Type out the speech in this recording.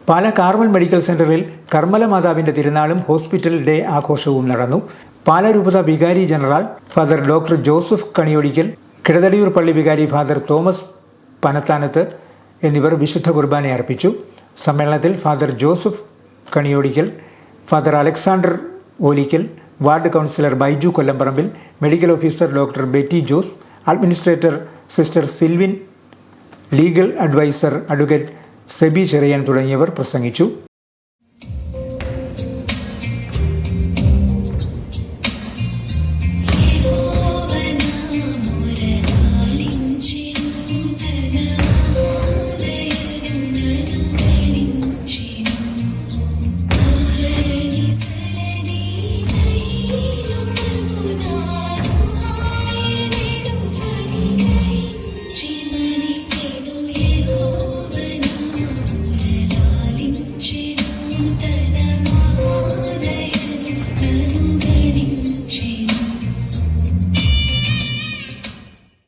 പാല Carmel medical സെന്ററിൽ കർമ്മല മാതാവിന്റെ തിരുനാളും ഹോസ്പിറ്റൽ ഡേ ആഘോഷവും നടന്നു. പാല രൂപത വികാരി general father doctor Joseph Kaniyodickal, Kidathadiyoor പള്ളി വികാരി ഫാദർ തോമസ് പനത്താനത്ത് എന്നിവർ വിശുദ്ധ കുർബാന അർപ്പിച്ചു. സമ്മേളനത്തിൽ father Joseph Kaniyodickal, father Alexander Olickal, ward councillor Baiju Kollamparambil, medical officer doctor Betty Jose, administrator sister Silvin, legal adviser advocate Sebi Cherian തുടങ്ങിയവർ പ്രസംഗിച്ചു. the